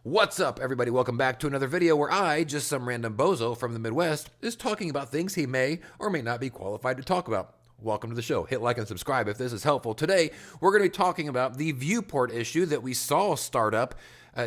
What's up, everybody? Welcome back to another video where I, just some random bozo from the Midwest, is talking about things he may or may not be qualified to talk about. Welcome to the show. Hit like and subscribe if this is helpful. Today, we're going to be talking about the Viewport issue that we saw start up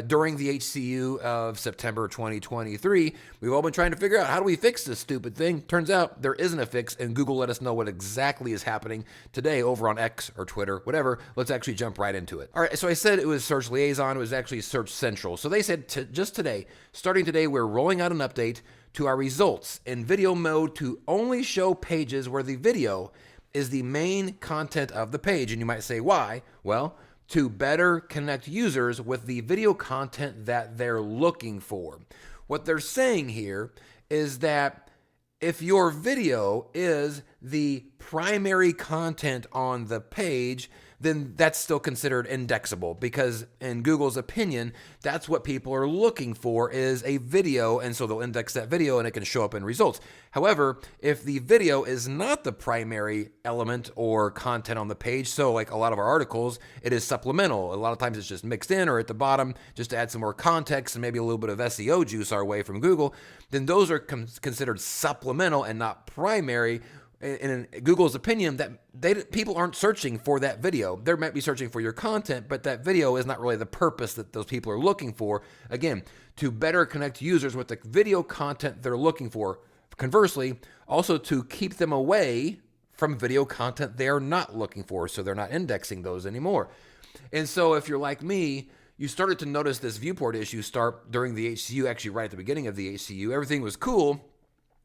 during the HCU of September 2023. We've all been trying to figure out how do we fix this stupid thing. Turns out there isn't a fix, and Google let us know what exactly is happening today over on X or Twitter, whatever. Let's actually jump right into it. All right, so I said it was Search Liaison. It was actually Search Central. So they said just today, starting today, we're rolling out an update to our results in video mode to only show pages where the video is the main content of the page. And you might say, why? Well, to better connect users with the video content that they're looking for. What they're saying here is that if your video is the primary content on the page, then that's still considered indexable because in Google's opinion, that's what people are looking for is a video, and so they'll index that video and it can show up in results. However, if the video is not the primary element or content on the page, so like a lot of our articles, it is supplemental. A lot of times it's just mixed in or at the bottom just to add some more context and maybe a little bit of SEO juice our way from Google, then those are considered supplemental and not primary. In Google's opinion, that people aren't searching for that video. They might be searching for your content, but that video is not really the purpose that those people are looking for. Again, to better connect users with the video content they're looking for. Conversely, also to keep them away from video content they're not looking for, so they're not indexing those anymore. And so if you're like me, you started to notice this Viewport issue start during the HCU, actually right at the beginning of the HCU. Everything was cool.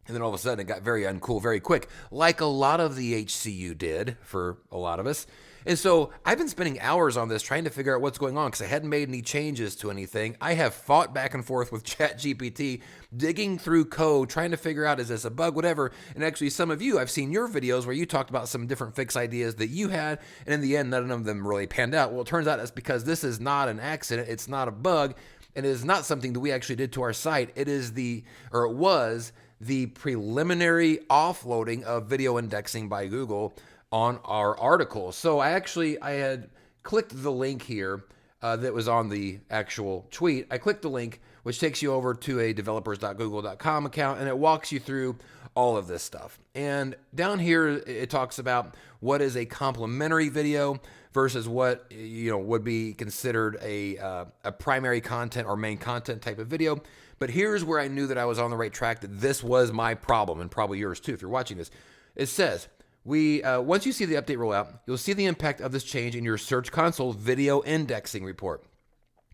And then all of a sudden it got very uncool very quick, like a lot of the HCU did for a lot of us. And so I've been spending hours on this trying to figure out what's going on because I hadn't made any changes to anything. I have fought back and forth with ChatGPT, digging through code, trying to figure out, is this a bug, whatever. And actually some of you, I've seen your videos where you talked about some different fix ideas that you had. And in the end, none of them really panned out. Well, it turns out it's because this is not an accident. It's not a bug. And it is not something that we actually did to our site. It was the preliminary offloading of video indexing by Google on our article. So I had clicked the link here that was on the actual tweet. I clicked the link, which takes you over to a developers.google.com account, and it walks you through all of this stuff. And down here, it talks about what is a complementary video versus what would be considered a primary content or main content type of video. But here's where I knew that I was on the right track, that this was my problem, and probably yours too if you're watching this. It says, once you see the update roll out, you'll see the impact of this change in your Search Console video indexing report.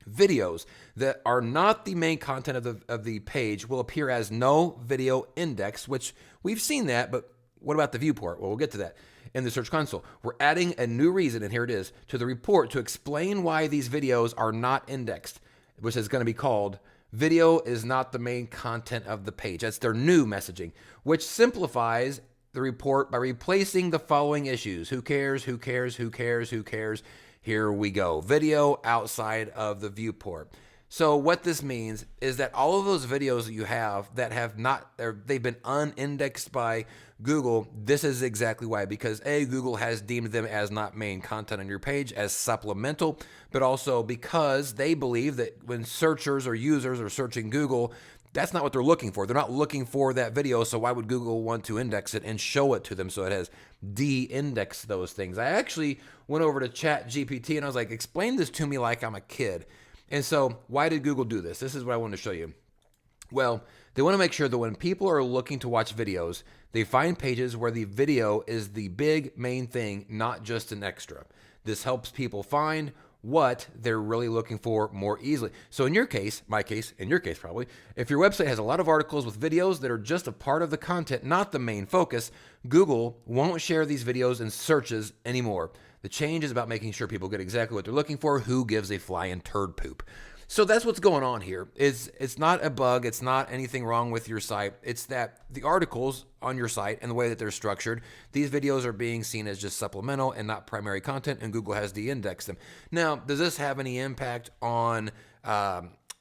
Videos that are not the main content of the page will appear as no video index, which we've seen that, but what about the Viewport? Well, we'll get to that. In the Search Console, we're adding a new reason, and here it is, to the report to explain why these videos are not indexed, which is going to be called Video is not the main content of the page. That's their new messaging, which simplifies the report by replacing the following issues. Who cares? Who cares? Who cares? Who cares? Here we go. Video outside of the Viewport. So what this means is that all of those videos that you have that have not, they've been unindexed by Google, this is exactly why. Because A, Google has deemed them as not main content on your page, as supplemental, but also because they believe that when searchers or users are searching Google, that's not what they're looking for. They're not looking for that video, so why would Google want to index it and show it to them so it has de-indexed those things? I actually went over to ChatGPT and I was like, explain this to me like I'm a kid. And so why did Google do this? This is what I want to show you. Well, they want to make sure that when people are looking to watch videos, they find pages where the video is the big main thing, not just an extra. This helps people find what they're really looking for more easily. So in your case, my case, in your case probably, if your website has a lot of articles with videos that are just a part of the content, not the main focus, Google won't share these videos in searches anymore. The change is about making sure people get exactly what they're looking for. Who gives a flying turd poop? So that's what's going on here. It's not a bug. It's not anything wrong with your site. It's that the articles on your site and the way that they're structured, these videos are being seen as just supplemental and not primary content, and Google has de-indexed them. Now, does this have any impact on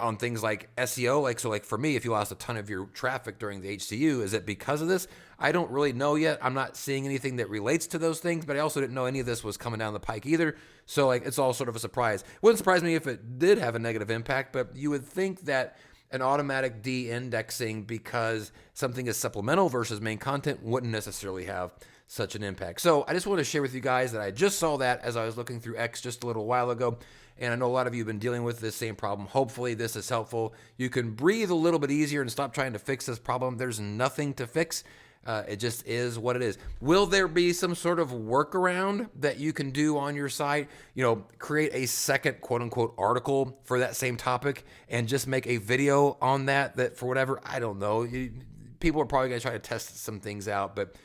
on things like SEO. Like, so like for me, if you lost a ton of your traffic during the HCU, is it because of this? I don't really know yet. I'm not seeing anything that relates to those things, but I also didn't know any of this was coming down the pike either. So like, it's all sort of a surprise. Wouldn't surprise me if it did have a negative impact, but you would think that an automatic de-indexing because something is supplemental versus main content wouldn't necessarily have such an impact. So I just want to share with you guys that I just saw that as I was looking through X just a little while ago. And I know a lot of you have been dealing with this same problem. Hopefully this is helpful. You can breathe a little bit easier and stop trying to fix this problem. There's nothing to fix. It just is what it is. Will there be some sort of workaround that you can do on your site? You know, create a second quote unquote article for that same topic and just make a video on that for whatever, I don't know. People are probably going to try to test some things out, but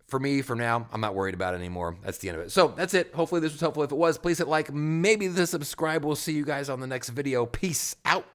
for me, for now, I'm not worried about it anymore. That's the end of it. So that's it. Hopefully this was helpful. If it was, please hit like, maybe the subscribe. We'll see you guys on the next video. Peace out.